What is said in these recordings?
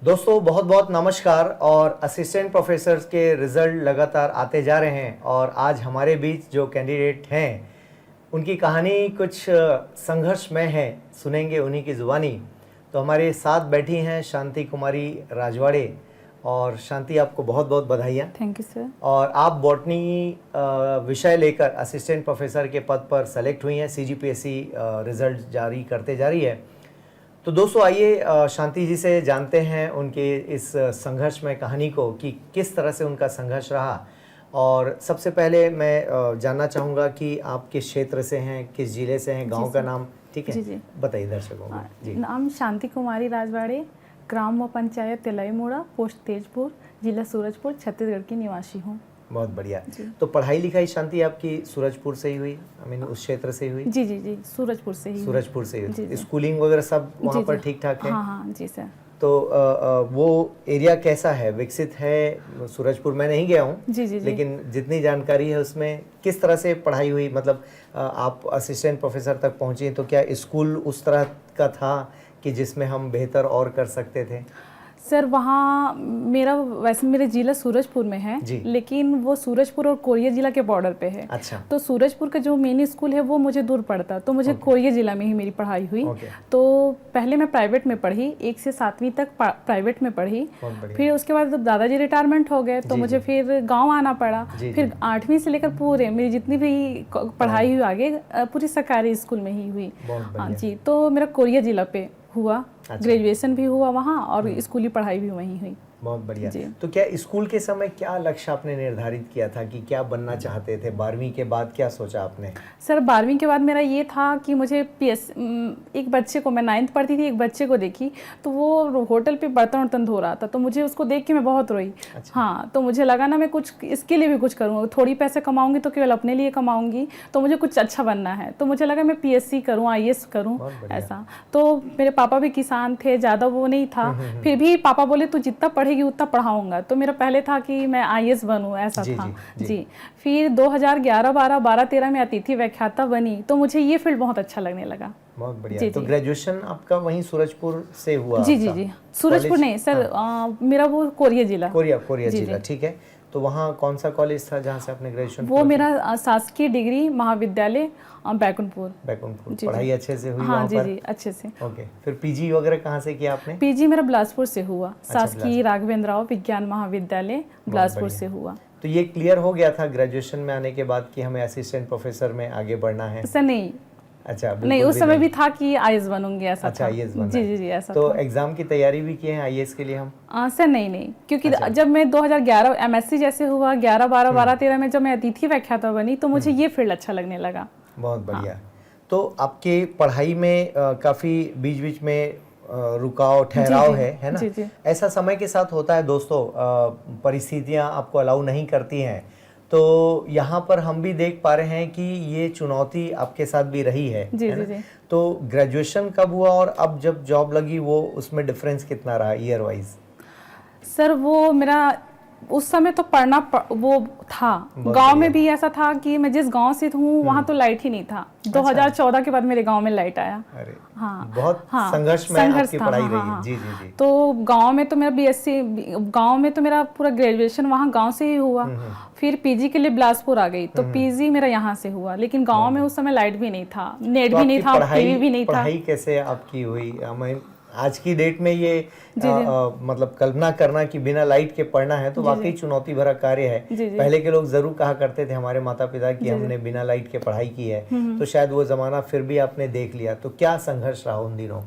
दोस्तों बहुत बहुत नमस्कार। और असिस्टेंट प्रोफेसर के रिज़ल्ट लगातार आते जा रहे हैं और आज हमारे बीच जो कैंडिडेट हैं उनकी कहानी कुछ संघर्षमय है, सुनेंगे उन्हीं की ज़ुबानी। तो हमारे साथ बैठी हैं शांति कुमारी राजवाड़े। और शांति, आपको बहुत बहुत बधाइयाँ। Thank you sir. और आप बॉटनी विषय लेकर असिस्टेंट प्रोफेसर के पद पर सेलेक्ट हुई हैं। CGPSC रिज़ल्ट जारी करते जा रही है। तो दोस्तों आइए शांति जी से जानते हैं उनके इस संघर्षमय कहानी को कि किस तरह से उनका संघर्ष रहा। और सबसे पहले मैं जानना चाहूँगा कि आप किस क्षेत्र से हैं, किस जिले से हैं, गांव का नाम, ठीक है? जी बताइए दर्शकों को। जी, नाम शांति कुमारी राजवाड़े, ग्राम व पंचायत तिलई मोड़ा, पोस्ट तेजपुर, जिला सूरजपुर, छत्तीसगढ़ की निवासी हूँ। बहुत बढ़िया। तो पढ़ाई लिखाई शांति आपकी सूरजपुर से ही हुई, आई मीन उस क्षेत्र से ही हुई? जी जी जी, सूरजपुर से ही। सूरजपुर से ही। स्कूलिंग वगैरह सब वहाँ पर ठीक ठाक है? हाँ हाँ जी सर। तो वो एरिया कैसा है, विकसित है? सूरजपुर मैं नहीं गया हूँ जी जी जी, लेकिन जितनी जानकारी है उसमें किस तरह से पढ़ाई हुई, मतलब आप असिस्टेंट प्रोफेसर तक पहुँची तो क्या स्कूल उस तरह का था कि जिसमें हम बेहतर और कर सकते थे? सर वहाँ मेरे जिला सूरजपुर में है, लेकिन वो सूरजपुर और कोरिया जिला के बॉर्डर पे है। अच्छा। तो सूरजपुर का जो मेन स्कूल है वो मुझे दूर पड़ता, तो मुझे कोरिया जिला में ही मेरी पढ़ाई हुई। तो पहले मैं प्राइवेट में पढ़ी, 1 से 7वीं तक प्राइवेट में पढ़ी। फिर उसके बाद जब दादाजी रिटायरमेंट हो गए तो मुझे फिर गाँव आना पड़ा। फिर 8वीं से लेकर पूरे मेरी जितनी भी पढ़ाई हुई आगे पूरी सरकारी स्कूल में ही हुई। हाँ जी। तो मेरा कोरिया जिला पे हुआ। अच्छा। ग्रेजुएशन भी हुआ वहाँ और स्कूली पढ़ाई भी वहीं हुई। बहुत बढ़िया। तो क्या स्कूल के समय क्या लक्ष्य आपने निर्धारित किया था कि क्या बनना चाहते थे? 12वीं के बाद क्या सोचा आपने? सर 12वीं के बाद मेरा ये था कि मुझे एक बच्चे को, मैं 9th पढ़ती थी, एक बच्चे को देखी तो वो होटल पे बर्तन वर्तन धो रहा था, तो मुझे उसको देख के मैं बहुत रोई। अच्छा। हाँ, तो मुझे लगा ना मैं कुछ इसके लिए भी कुछ करूँगा, थोड़ी पैसे कमाऊंगी तो केवल अपने लिए कमाऊंगी, तो मुझे कुछ अच्छा बनना है। तो मुझे लगा मैं PSC करूँ, IAS करूँ, ऐसा। तो मेरे पापा भी किसान थे, ज़्यादा वो नहीं था, फिर भी पापा बोले तू जितना पढ़ेगी उतना पढ़ाऊंगा। तो मेरा पहले था कि मैं IAS बनूं, ऐसा था। जी। फिर 2011, 12, 13 में अतिथि व्याख्याता बनी, तो मुझे ये फील्ड बहुत अच्छा लगने लगा। बहुत बढ़िया। तो ग्रेजुएशन आपका वहीं सूरजपुर से हुआ? जी जी जी, सूरजपुर नहीं सर, मेरा वो कोरिया जिला। कोरिया जिला, ठीक है। तो वहाँ कौन सा कॉलेज था जहाँ से आपने ग्रेजुएशन? वो मेरा शासकीय डिग्री महाविद्यालय बैकुंठपुर। पढ़ाई अच्छे से हुई? हाँ जी जी, अच्छे से। ओके। फिर PG वगैरह कहाँ से किया आपने? PG मेरा बिलासपुर से हुआ। शासकीय राघवेंद्र राव विज्ञान महाविद्यालय बिलासपुर से हुआ। तो ये क्लियर हो गया था ग्रेजुएशन में आने के बाद कि हमें असिस्टेंट प्रोफेसर में आगे बढ़ना है? सर नहीं। अच्छा, नहीं, उस समय भी था कि IAS बनूंगी, ऐसा था। IAS बनना? जी जी जी, ऐसा। तो एग्जाम की तैयारी भी की है IAS के लिए हम? सर नहीं, क्योंकि जब मैं 2011 MSc जैसे हुआ, 11, 12, 13 में जब मैं अतिथि व्याख्याता बनी तो मुझे ये फील्ड अच्छा लगने लगा। बहुत बढ़िया। तो आपके पढ़ाई में काफ़ी बीच बीच में रुकाव ठहराव है ना? जी। ऐसा समय के साथ होता है दोस्तों, परिस्थितियां आपको अलाउ नहीं करती हैं। तो यहाँ पर हम भी देख पा रहे हैं कि ये चुनौती आपके साथ भी रही है, जी, है ना? जी। तो ग्रेजुएशन कब हुआ और अब जब जॉब लगी वो उसमें डिफरेंस कितना रहा ईयर वाइज? सर वो मेरा उस समय तो पढ़ना वो था, गांव में भी ऐसा था कि मैं जिस गांव से हूँ वहाँ तो लाइट ही नहीं था। 2014 के बाद मेरे गांव में लाइट आया। अरे हाँ, बहुत संघर्ष में आपकी पढ़ाई रही है। जी जी जी। तो गांव में तो मेरा BSc, गांव में तो मेरा पूरा ग्रेजुएशन वहाँ गांव से ही हुआ। फिर PG के लिए बिलासपुर आ गई, तो PG मेरा यहाँ से हुआ, लेकिन गाँव में उस समय लाइट भी नहीं था, नेट भी नहीं था, TV भी नहीं था। पढ़ाई कैसे आपकी हुई? आज की डेट में ये मतलब कल्पना करना कि बिना लाइट के पढ़ना है तो वाकई चुनौती भरा कार्य है। पहले के लोग जरूर कहा करते थे, हमारे माता पिता, कि हमने बिना लाइट के पढ़ाई की है। तो शायद वो जमाना फिर भी आपने देख लिया। तो क्या संघर्ष रहा उन दिनों?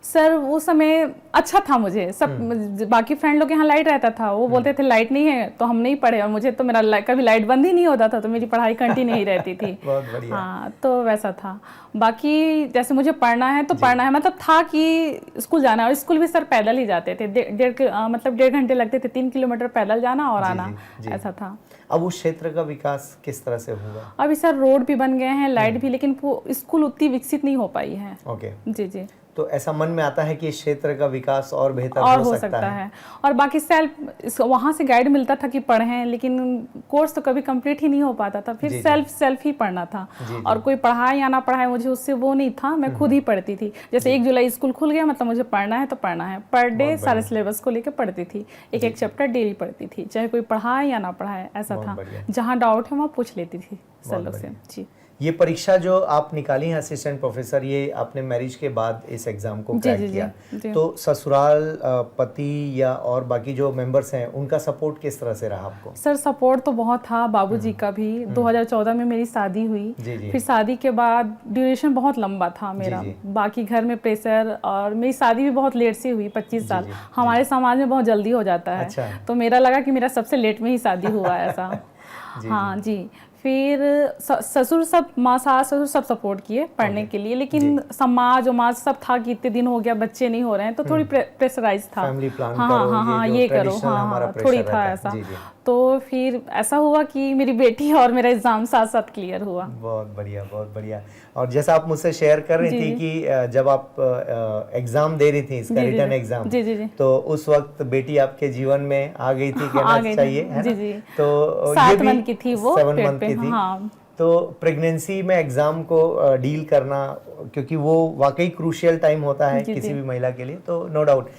सर वो समय अच्छा था, मुझे सब बाकी फ्रेंड लोग यहाँ लाइट रहता था, वो बोलते थे लाइट नहीं है तो हम नहीं पढ़े, और मुझे तो मेरा कभी लाइट बंद ही नहीं होता था, तो मेरी पढ़ाई कंटिन्यू ही रहती थी। बहुत बढ़िया। हाँ, तो वैसा था। बाकी जैसे मुझे पढ़ना है तो पढ़ना है, मतलब था कि स्कूल जाना है, और स्कूल भी सर पैदल ही जाते थे, 1.5 घंटे लगते थे, 3 किलोमीटर पैदल जाना और आना, ऐसा था। अब उस क्षेत्र का विकास किस तरह से हुआ? अभी सर रोड भी बन गए हैं, लाइट भी, लेकिन स्कूल उतनी विकसित नहीं हो पाई है। ओके। जी जी। तो ऐसा मन में आता है कि इस क्षेत्र का विकास और बेहतर और हो हो सकता है। और बाकी सेल्फ वहाँ से गाइड मिलता था कि पढ़ें, लेकिन कोर्स तो कभी कंप्लीट ही नहीं हो पाता था, फिर सेल्फ ही पढ़ना था। और कोई पढ़ाए या ना पढ़ाए मुझे उससे वो नहीं था, मैं खुद ही पढ़ती थी। जैसे 1 जुलाई स्कूल खुल गया, मतलब मुझे पढ़ना है तो पढ़ना है, पर डे सारे सिलेबस को लेकर पढ़ती थी, एक चैप्टर डेली पढ़ती थी, चाहे कोई पढ़ाए या ना पढ़ाए, ऐसा था। जहाँ डाउट है वहाँ पूछ लेती थी सर लोग से। जी, ये परीक्षा जो आप निकाली है असिस्टेंट प्रोफेसर, ये आपने मैरिज के बाद इस एग्जाम को क्रैक किया, तो ससुराल, पति या और बाकी जो मेंबर्स हैं उनका सपोर्ट किस तरह से रहा आपको? सर सपोर्ट तो बहुत था, बाबूजी का भी। 2014 में मेरी शादी हुई, फिर शादी के बाद ड्यूरेशन बहुत लंबा था मेरा, बाकी घर में प्रेशर, और मेरी शादी भी बहुत लेट से हुई, 25 साल। हमारे समाज में बहुत जल्दी हो जाता है, तो मेरा लगा कि मेरा सबसे लेट में ही शादी हुआ ऐसा। हाँ जी। फिर ससुर सब, माँ सास ससुर सब सपोर्ट किए पढ़ने के लिए, लेकिन समाज सब था कि इतने दिन हो गया बच्चे नहीं हो रहे हैं, तो थोड़ी प्रेशराइज था। फैमिली प्लान हाँ, ये करो, हाँ, थोड़ी था ऐसा। तो फिर ऐसा हुआ कि मेरी बेटी और मेरा एग्जाम साथ साथ क्लियर हुआ। बहुत बढ़िया, बहुत बढ़िया। और जैसा आप मुझसे शेयर कर रही थी कि जब आप एग्जाम दे रही थी, इसका रिटर्न एग्जाम, तो उस वक्त बेटी आपके जीवन में आ गई थी, कहना चाहिए, है ना? तो 7 मंथ की थी वो, 7 मंथ की थी। हाँ। तो प्रेगनेंसी में एग्जाम को डील करना, क्योंकि वो वाकई क्रूशियल टाइम होता है किसी भी महिला के लिए, तो नो डाउट।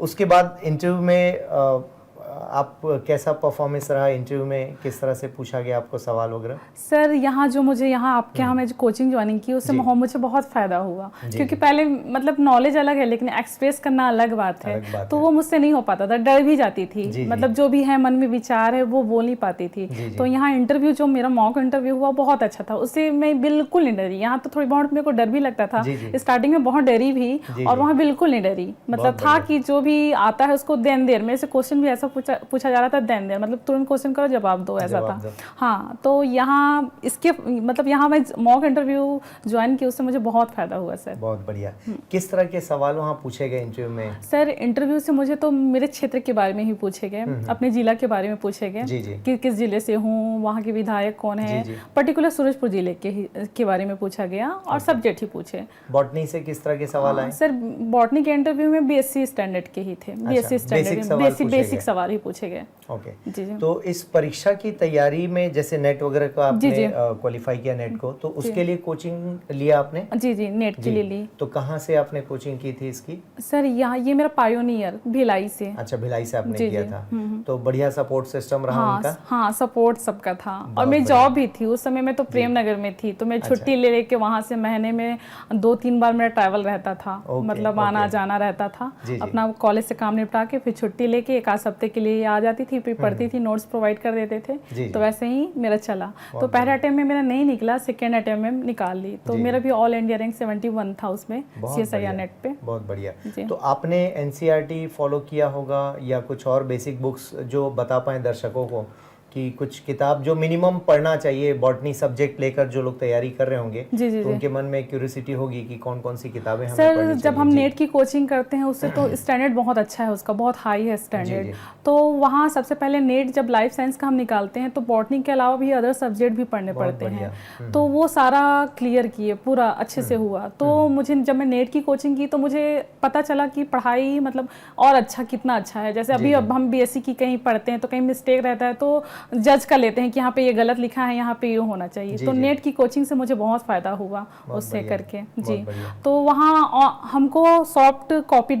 उसके बाद इंटरव्यू में आप कैसा परफॉर्मेंस रहा? इंटरव्यू में किस तरह से पूछा गया आपको सवाल वगैरह? सर यहाँ जो मुझे आपके यहाँ मैं जो कोचिंग ज्वाइनिंग की, उससे मुझे बहुत फायदा हुआ, क्योंकि पहले मतलब नॉलेज अलग है, लेकिन एक्सप्रेस करना अलग बात है, तो वो मुझसे नहीं हो पाता था, डर भी जाती थी, मतलब जो भी है मन में विचार है वो बोल नहीं पाती थी। तो यहाँ इंटरव्यू जो मेरा मॉक इंटरव्यू हुआ बहुत अच्छा था, उससे मैं बिल्कुल नहीं डरी। यहाँ तो थोड़ी बहुत मेरे को डर भी लगता था, स्टार्टिंग में बहुत डरी भी, और वहाँ बिल्कुल नहीं डरी, मतलब था कि जो भी आता है उसको देर मेरे से क्वेश्चन भी ऐसा पूछा जा रहा था, मतलब तुरंत क्वेश्चन करो जवाब दो, ऐसा था। हाँ, तो यहाँ इसके मतलब यहाँ मैं मॉक इंटरव्यू ज्वाइन की, उससे मुझे बहुत फायदा हुआ सर। बहुत बढ़िया। किस तरह के सवाल वहाँ पूछे गए इंटरव्यू में? सर इंटरव्यू से मुझे तो मेरे क्षेत्र के बारे में ही पूछे गए, अपने जिला के बारे में पूछे गए कि किस जिले से हूँ, वहाँ के विधायक कौन है, पर्टिकुलर सूरजपुर जिले के बारे में पूछा गया, और सब्जेक्ट ही पूछे। बॉटनी से किस तरह के सवाल आए? सर बॉटनी के इंटरव्यू में BSc स्टैंडर्ड के ही थे, BSc स्टैंडर्ड बेसिक सवाल ही पूछे गए। ओके, तो इस परीक्षा की तैयारी में जैसे नेट वगैरह का आपने क्वालिफाई किया नेट को, तो उसके लिए कोचिंग लिया आपने? जी, नेट के लिए ली। तो कहाँ से आपने कोचिंग की थी इसकी? सर यहाँ ये मेरा पायोनियर भिलाई से। अच्छा, भिलाई से आपने किया था, तो बढ़िया सपोर्ट सिस्टम रहा उनका? हाँ, सपोर्ट सबका था, और मेरी जॉब भी थी उस समय, मैं तो प्रेम नगर में थी, तो मैं छुट्टी ले लेके वहाँ से महीने में 2-3 बार मेरा ट्रैवल रहता था, मतलब आना जाना रहता था। अपना कॉलेज से काम निपटा के फिर छुट्टी लेके 1 आध हफ्ते के लिए आ जाती थी, फिर पढ़ती थी, नोट्स प्रोवाइड कर देते थे, तो वैसे ही मेरा चला। तो पहले अटेम्प्ट में मेरा नहीं निकला, सेकेंड अटेम्प्ट में निकाल ली, तो मेरा भी ऑल इंडिया रैंक 71 था उसमें CSIR नेट पे। बहुत बढ़िया। तो आपने NCERT फॉलो किया होगा या कुछ और बेसिक बुक्स जो बता पाए दर्शकों को कि कुछ किताब जो मिनिमम पढ़ना चाहिए, बॉटनी सब्जेक्ट लेकर जो लोग तैयारी कर रहे होंगे, तो उनके मन में क्यूरियोसिटी होगी कि कौन कौन सी किताबें हमें पढ़नी चाहिए? सर जब हम नेट की कोचिंग करते हैं उससे तो स्टैंडर्ड बहुत अच्छा है, उसका बहुत हाई है स्टैंडर्ड। तो वहाँ सबसे पहले नेट जब लाइफ साइंस का हम निकालते हैं तो बॉटनी के अलावा भी अदर सब्जेक्ट भी पढ़ने पड़ते हैं, तो वो सारा क्लियर किए, पूरा अच्छे से हुआ। तो मुझे जब मैं नेट की कोचिंग की तो मुझे पता चला कि पढ़ाई मतलब और अच्छा कितना अच्छा है। जैसे अभी अब हम BSc की कहीं पढ़ते हैं तो कहीं मिस्टेक रहता है तो जज कर लेते हैं कि यहाँ पे ये गलत लिखा है, यहाँ पे ये होना चाहिए। तो नेट की कोचिंग से मुझे बहुत फायदा हुआ उससे करके जी। तो वहाँ हमको सॉफ्ट कॉपी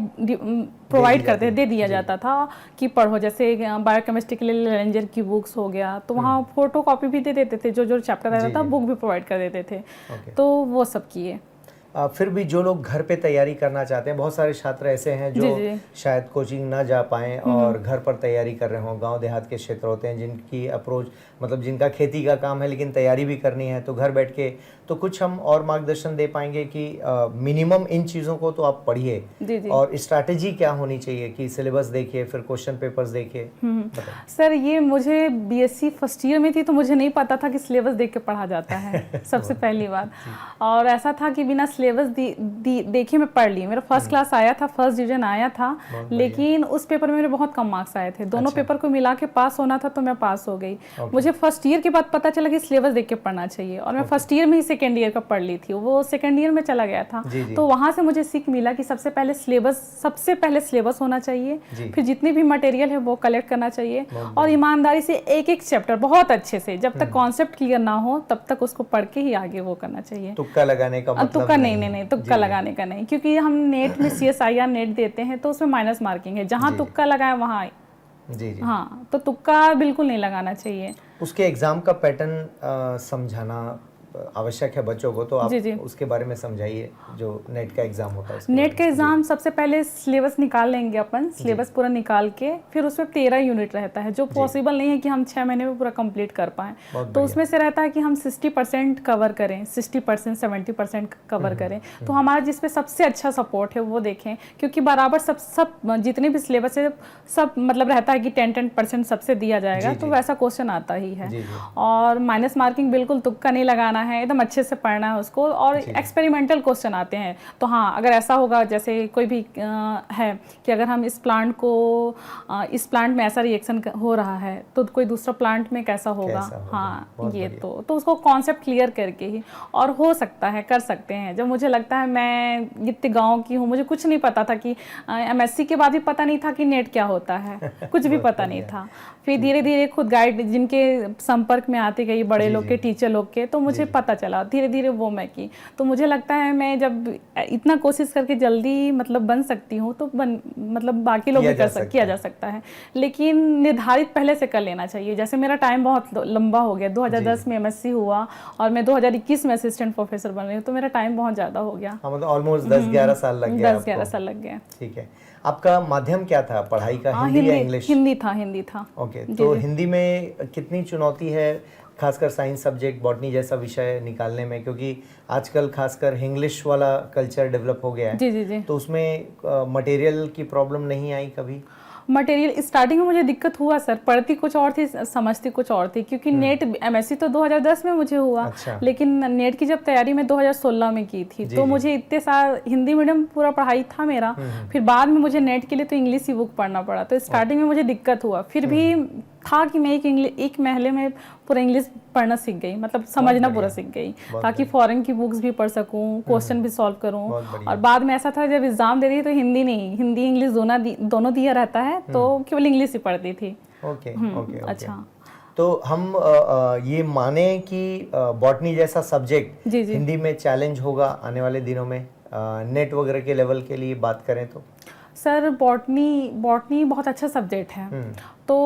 प्रोवाइड करते दे दिया जाता था कि पढ़ो, जैसे बायोकेमिस्ट्री के लिए लेंजर की बुक्स हो गया, तो वहाँ फोटो कॉपी भी दे देते थे, जो चैप्टर रहता था बुक भी प्रोवाइड कर देते थे, तो वो सब किए। फिर भी जो लोग घर पे तैयारी करना चाहते हैं, बहुत सारे छात्र ऐसे हैं जो शायद कोचिंग ना जा पाएं और घर पर तैयारी कर रहे हों, गांव देहात के क्षेत्र होते हैं जिनकी अप्रोच मतलब जिनका खेती का काम है लेकिन तैयारी भी करनी है, तो घर बैठ के तो कुछ हम और मार्गदर्शन दे पाएंगे कि मिनिमम इन चीज़ों को तो आप पढ़िए और स्ट्रैटेजी क्या होनी चाहिए कि सिलेबस देखिए, फिर क्वेश्चन पेपर्स देखिए? सर ये मुझे BSc फर्स्ट ईयर में थी तो मुझे नहीं पता था कि सिलेबस देख के पढ़ा जाता है सबसे पहली बात, और ऐसा था कि बिना सिलेबस देखे मैं पढ़ ली। मेरा फर्स्ट क्लास आया था, फर्स्ट डिवीजन आया था, लेकिन उस पेपर में मेरे बहुत कम मार्क्स आए थे। दोनों पेपर को मिला के पास होना था तो मैं पास हो गई। मुझे फर्स्ट ईयर के बाद पता चला कि सिलेबस देख के पढ़ना चाहिए और मैं फर्स्ट ईयर में ही सेकेंड ईयर का पढ़ ली थी, वो सेकेंड ईयर में चला गया था। जी, जी। तो वहाँ से मुझे सीख मिला कि सबसे पहले सिलेबस होना चाहिए, जी। फिर जितनी भी मटेरियल है वो कलेक्ट करना चाहिए, और ईमानदारी से एक एक चैप्टर बहुत अच्छे से, जब तक कॉन्सेप्ट क्लियर ना हो तब तक उसको पढ़ के ही आगे वो करना चाहिए। तुक्का लगाने का मतलब तुक्का नहीं, तुक्का लगाने का नहीं, क्योंकि हम नेट में CSIR नेट देते हैं तो उसमें माइनस मार्किंग है, जहाँ तुक्का लगाए वहाँ। जी जी। हाँ, तो तुक्का बिल्कुल नहीं लगाना चाहिए। उसके एग्जाम का पैटर्न समझाना आवश्यक है बच्चों को, तो आप जी, जी। उसके बारे में समझाइए, जो नेट का एग्जाम होता है उसके नेट बारे का में। एग्जाम सबसे पहले सिलेबस निकाल लेंगे अपन, सिलेबस पूरा निकाल के फिर उसमें 13 यूनिट रहता है, जो पॉसिबल नहीं है कि हम 6 महीने में पूरा कंप्लीट कर पाएं। तो उसमें से रहता है कि हम 60% कवर करें, 60% 70% कवर करें। तो हमारा जिसपे सबसे अच्छा सपोर्ट है वो देखें, क्योंकि बराबर सब जितने भी सिलेबस है सब मतलब रहता है कि 10% सबसे दिया जाएगा, तो वैसा क्वेश्चन आता ही है। और माइनस मार्किंग बिल्कुल तुक्का नहीं लगाना है, एकदम अच्छे से पढ़ना है उसको, और एक्सपेरिमेंटल क्वेश्चन आते हैं। तो हाँ, अगर ऐसा होगा जैसे कोई भी है कि अगर हम इस प्लांट में ऐसा रिएक्शन हो रहा है तो कोई दूसरा प्लांट में कैसा होगा। हाँ, ये तो उसको कॉन्सेप्ट क्लियर करके ही, और हो सकता है कर सकते हैं। जब मुझे लगता है, मैं इतने गाँव की हूँ, मुझे कुछ नहीं पता था कि MSc के बाद भी पता नहीं था कि नेट क्या होता है, कुछ भी पता नहीं था। फिर धीरे धीरे खुद गाइड जिनके संपर्क में आती गई, बड़े लोग के, टीचर लोग के, तो मुझे पता चला, धीरे धीरे वो मैं की। तो मुझे लगता है मैं जब इतना कोशिश करके जल्दी मतलब बन सकती हूँ, तो मतलब बाकी लोग भी किया जा सकता है, लेकिन निर्धारित पहले से कर लेना चाहिए। जैसे मेरा टाइम बहुत लंबा हो गया, 2010 में MSc हुआ और मैं 2021 में असिस्टेंट प्रोफेसर बन रही हूँ, तो मेरा टाइम बहुत ज़्यादा हो गया। मतलब ऑलमोस्ट 10-11 साल लग गया। 10-11 साल लग गए। ठीक है। आपका माध्यम क्या था पढ़ाई का? हिंदी या इंग्लिश? हिंदी था। ओके, तो हिंदी में कितनी चुनौती है, खासकर साइंस सब्जेक्ट, बॉटनी जैसा विषय निकालने में? क्योंकि आजकल खासकर इंग्लिश वाला कल्चर डेवलप हो गया है। जी। तो उसमें मटेरियल की प्रॉब्लम नहीं आई कभी? मटेरियल स्टार्टिंग में मुझे दिक्कत हुआ सर, पढ़ती कुछ और थी, समझती कुछ और थी, क्योंकि नेट MSc तो 2010 में मुझे हुआ। अच्छा। लेकिन नेट की जब तैयारी मैं 2016 में की थी, तो मुझे इतने साल हिंदी मीडियम पूरा पढ़ाई था मेरा, फिर बाद में मुझे नेट के लिए तो इंग्लिश ही बुक पढ़ना पड़ा। तो स्टार्टिंग में मुझे दिक्कत हुआ, फिर भी था कि मैं एक महीने में पूरा इंग्लिश पढ़ना सीख गई, मतलब समझना पूरा सीख गई, ताकि फॉरेन की बुक्स भी पढ़ सकूं, क्वेश्चन भी सॉल्व करूं। और बाद में ऐसा था, जब एग्जाम दे रही तो हिंदी इंग्लिश दोनों दिया रहता है, तो केवल इंग्लिश ही पढ़ती थी। ओके। अच्छा, तो हम ये माने कि बॉटनी जैसा सब्जेक्ट हिंदी में चैलेंज होगा आने वाले दिनों में, नेट वगैरह के लेवल के लिए बात करें तो? सर बॉटनी बहुत अच्छा सब्जेक्ट है, तो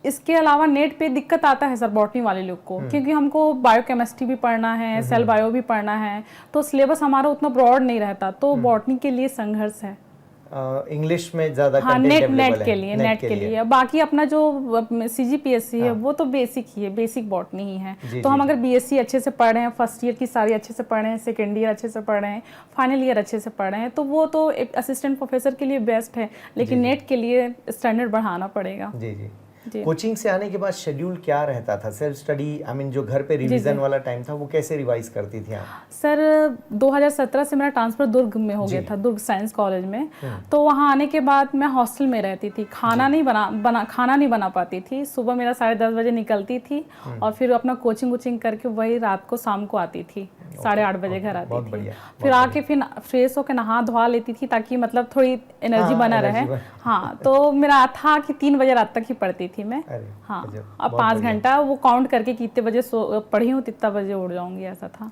इसके अलावा नेट पे दिक्कत आता है सर बॉटनी वाले लोग को, क्योंकि हमको बायोकेमिस्ट्री भी पढ़ना है, सेल बायो भी पढ़ना है, तो सिलेबस हमारा उतना ब्रॉड नहीं रहता, तो बॉटनी के लिए संघर्ष है। इंग्लिश में ज्यादा नेट के लिए बाकी अपना जो CGPSC है वो तो बेसिक ही है, बेसिक बॉटनी ही है। तो हम अगर BSc अच्छे से पढ़ रहे हैं, फर्स्ट ईयर की सारी अच्छे से पढ़ रहे हैं, सेकेंड ईयर अच्छे से पढ़ रहे हैं, फाइनल ईयर अच्छे से पढ़ रहे हैं, तो वो तो एक असिस्टेंट प्रोफेसर के लिए बेस्ट है, लेकिन नेट के लिए स्टैंडर्ड बढ़ाना पड़ेगा। जी। कोचिंग से आने के बाद शेड्यूल क्या रहता था? सेल्फ स्टडी, जो घर पे रिवीजन वाला टाइम था, वो कैसे रिवाइज करती थी आप? सर 2017 से मेरा ट्रांसफर दुर्ग में हो गया था, दुर्ग साइंस कॉलेज में। तो वहाँ आने के बाद मैं हॉस्टल में रहती थी, खाना नहीं बना पाती थी। सुबह मेरा 10:30 बजे निकलती थी और फिर अपना कोचिंग करके वही रात को शाम को आती थी, 8:30 बजे घर आती थी। फिर आके फिर फ्रेश होकर नहा धोवा लेती थी, ताकि मतलब थोड़ी एनर्जी बना रहे। हाँ, तो मेरा था कि 3 बजे रात तक ही पढ़ती थी मैं। हाँ, अब 5 घंटा वो काउंट करके कितने बजे पढ़ी हूँ, कितना बजे उठ जाऊंगी, ऐसा था।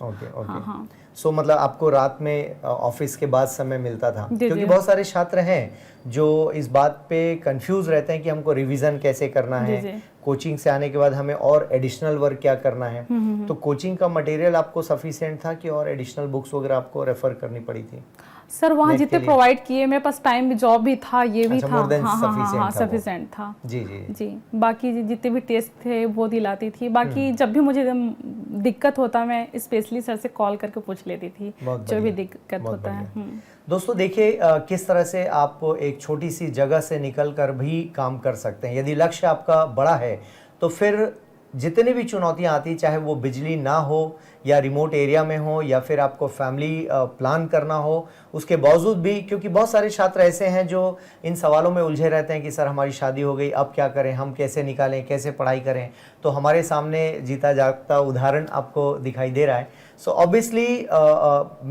हाँ। सो मतलब आपको रात में ऑफिस के बाद समय मिलता था? क्योंकि बहुत सारे छात्र हैं जो इस बात पे कंफ्यूज रहते हैं कि हमको रिवीजन कैसे करना है, कोचिंग से आने के बाद हमें और एडिशनल वर्क क्या करना है। तो कोचिंग का मटेरियल आपको सफिशिएंट था कि और एडिशनल बुक्स वगैरह आपको रेफर करनी पड़ी थी? सर वहाँ जितने प्रोवाइड किए, मेरे पास टाइम भी, जॉब भी था, ये भी था। हाँ, सफिशिएंट था। जी। बाकी जितने भी टेस्ट थे वो दिलाती थी। बाकी जब भी मुझे दिक्कत होता, मैं स्पेशली सर से कॉल करके पूछ लेती थी, जो भी दिक्कत होता है। दोस्तों देखिए किस तरह से आप एक छोटी सी जगह से निकल कर भी काम कर सकते हैं। यदि लक्ष्य आपका बड़ा है तो फिर जितनी भी चुनौतियां आती, चाहे वो बिजली ना हो या रिमोट एरिया में हो या फिर आपको फैमिली प्लान करना हो, उसके बावजूद भी, क्योंकि बहुत सारे छात्र ऐसे हैं जो इन सवालों में उलझे रहते हैं कि सर हमारी शादी हो गई, अब क्या करें, हम कैसे निकालें, कैसे पढ़ाई करें। तो हमारे सामने जीता जागता उदाहरण आपको दिखाई दे रहा है। सो ऑब्वियसली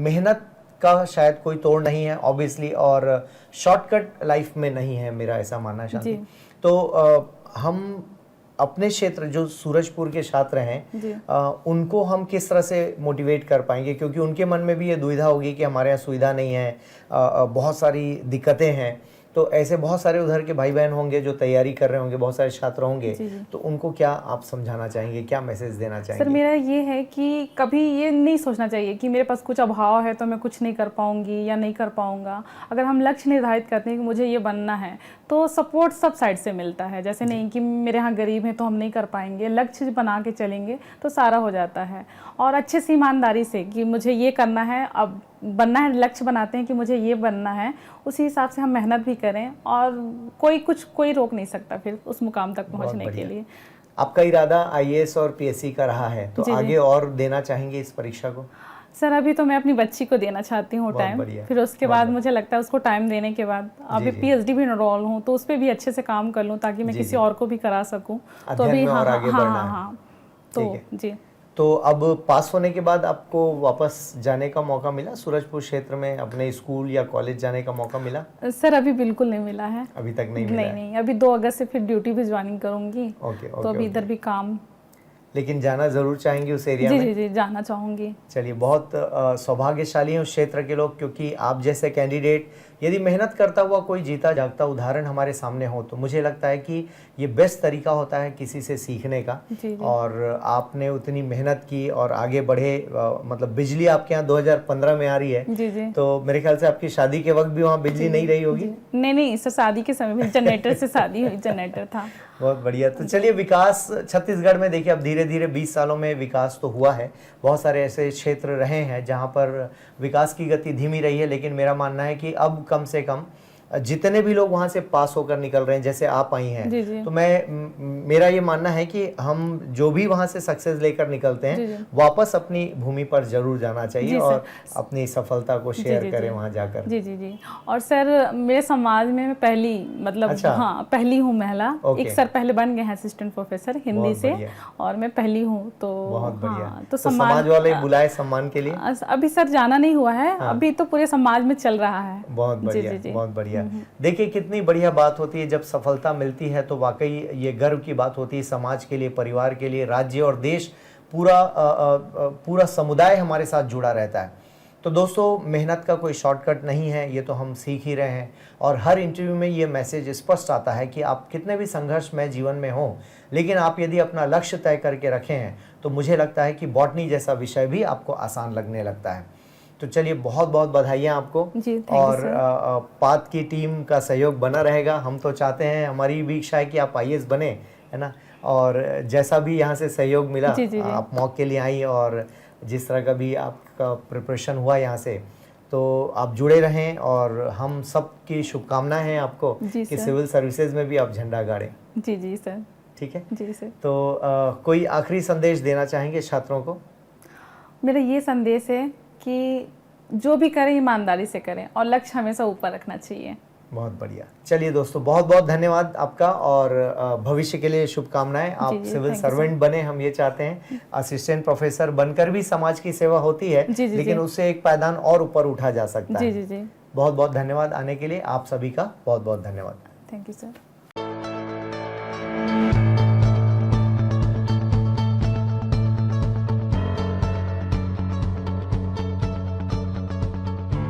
मेहनत का शायद कोई तोड़ नहीं है ऑब्वियसली, और शॉर्टकट लाइफ में नहीं है, मेरा ऐसा मानना है शांति। जी। तो हम अपने क्षेत्र जो सूरजपुर के छात्र जी। हैं उनको हम किस तरह से मोटिवेट कर पाएंगे, क्योंकि उनके मन में भी ये दुविधा होगी कि हमारे यहाँ सुविधा नहीं है, बहुत सारी दिक्कतें हैं। तो ऐसे बहुत सारे उधर के भाई बहन होंगे जो तैयारी कर रहे होंगे, बहुत सारे छात्र होंगे, जी, जी। तो उनको क्या आप समझाना चाहेंगे, क्या मैसेज देना चाहेंगे? सर मेरा ये है कि कभी ये नहीं सोचना चाहिए कि मेरे पास कुछ अभाव है तो मैं कुछ नहीं कर पाऊंगी या नहीं कर पाऊंगा। अगर हम लक्ष्य निर्धारित करते हैं कि मुझे ये बनना है, तो सपोर्ट सब साइड से मिलता है। जैसे नहीं कि मेरे यहाँ गरीब हैं तो हम नहीं कर पाएंगे, लक्ष्य बना के चलेंगे तो सारा हो जाता है। और अच्छे से ईमानदारी से कि मुझे ये करना है, अब बनना है, लक्ष्य बनाते हैं कि मुझे ये बनना है, उसी हिसाब से हम मेहनत भी करें और कोई रोक नहीं सकता फिर उस मुकाम तक पहुंचने के लिए। आपका इरादा आईएएस और पीएससी का रहा है, तो जी, आगे और देना चाहेंगे इस परीक्षा को? सर अभी तो मैं अपनी बच्ची को देना चाहती हूँ बहुत टाइम, बढ़िया, फिर उसके बाद मुझे लगता है उसको टाइम देने के बाद अभी पीएचडी भी एनरोल हूँ तो उस पर भी अच्छे से काम कर लूँ ताकि मैं किसी और को भी करा सकूँ। तो अध्ययन अभी में और आगे बढ़ना है। हाँ तो जी। तो अब पास होने के बाद आपको वापस जाने का मौका मिला सूरजपुर क्षेत्र में, अपने स्कूल या कॉलेज जाने का मौका मिला? सर अभी बिल्कुल नहीं मिला है। अभी तक नहीं मिला? नहीं, अभी 2 अगस्त से फिर ड्यूटी भी ज्वाइनिंग करूंगी। ओके, तो अभी इधर भी काम। लेकिन जाना जरूर चाहेंगे उस एरिया जी, में? जी जी जाना चाहूंगी। चलिए, बहुत सौभाग्यशाली हैं उस क्षेत्र के लोग, क्योंकि आप जैसे कैंडिडेट यदि मेहनत करता हुआ कोई जीता जागता उदाहरण हमारे सामने हो, तो मुझे लगता है कि ये बेस्ट तरीका होता है किसी से सीखने का। जी। और आपने उतनी मेहनत की और आगे बढ़े, मतलब बिजली आपके यहाँ 2015 में आ रही है। जी जी। तो मेरे ख्याल से आपकी शादी के वक्त भी वहाँ बिजली नहीं रही होगी? नहीं सर, शादी के समय में जनरेटर से शादी हुई, जनरेटर था। बहुत बढ़िया। तो चलिए, विकास छत्तीसगढ़ में देखिए अब धीरे धीरे 20 सालों में विकास तो हुआ है। बहुत सारे ऐसे क्षेत्र रहे हैं जहाँ पर विकास की गति धीमी रही है, लेकिन मेरा मानना है कि अब कम से कम जितने भी लोग वहाँ से पास होकर निकल रहे हैं, जैसे आप आई हैं, जी, जी। तो मेरा ये मानना है कि हम जो भी वहाँ से सक्सेस लेकर निकलते हैं, जी, जी। वापस अपनी भूमि पर जरूर जाना चाहिए जी, और अपनी सफलता को शेयर जी, करें जी। वहाँ जाकर। जी जी जी। और सर मेरे समाज में मैं पहली, मतलब अच्छा। हाँ पहली हूँ महिला। ओके। एक सर पहले बन गए हैं असिस्टेंट प्रोफेसर हिंदी बहुत से, बढ़िया। और मैं पहली हूँ। तो बहुत बढ़िया। हाँ, तो समाज वाले बुलाए सम्मान के लिए? अभी सर जाना नहीं हुआ है। अभी तो पूरे समाज में चल रहा है। बहुत बढ़िया, जी, जी। बहुत बढ़िया। देखिए, कितनी बढ़िया बात होती है जब सफलता मिलती है, तो वाकई ये गर्व की बात होती है समाज के लिए, परिवार के लिए, राज्य और देश, पूरा समुदाय हमारे साथ जुड़ा रहता है। तो दोस्तों, मेहनत का कोई शॉर्टकट नहीं है, ये तो हम सीख ही रहे हैं। और हर इंटरव्यू में ये मैसेज स्पष्ट आता है कि आप कितने भी संघर्षमय जीवन में हो, लेकिन आप यदि अपना लक्ष्य तय करके रखे हैं, तो मुझे लगता है कि बॉटनी जैसा विषय भी आपको आसान लगने लगता है। तो चलिए, बहुत बहुत बधाइयाँ आपको। जी, thank you, और sir। पात की टीम का सहयोग बना रहेगा। हम तो चाहते हैं, हमारी भी इच्छा है कि आप आईएएस बने, है ना। और जैसा भी यहाँ से सहयोग मिला, जी, जी, जी। आप मौके के लिए आई, और जिस तरह का भी आपका प्रिपरेशन हुआ यहाँ से, तो आप जुड़े रहें। और हम सब की शुभकामनाएं हैं आपको जी, कि सर। सिविल सर्विसेज में भी आप झंडा गाड़ें। जी जी सर। ठीक है जी सर। तो कोई आखिरी संदेश देना चाहेंगे छात्रों को? मेरा ये संदेश है कि जो भी करें ईमानदारी से करें और लक्ष्य हमेशा ऊपर रखना चाहिए। बहुत बढ़िया। चलिए दोस्तों, बहुत बहुत धन्यवाद आपका, और भविष्य के लिए शुभकामनाएं। आप जी, सिविल thank you, सर्वेंट बने, हम ये चाहते हैं। असिस्टेंट प्रोफेसर बनकर भी समाज की सेवा होती है, जी, लेकिन जी। उससे एक पायदान और ऊपर उठा जा सकता जी है। जी जी। बहुत बहुत धन्यवाद आने के लिए। आप सभी का बहुत बहुत धन्यवाद। Thank you sir.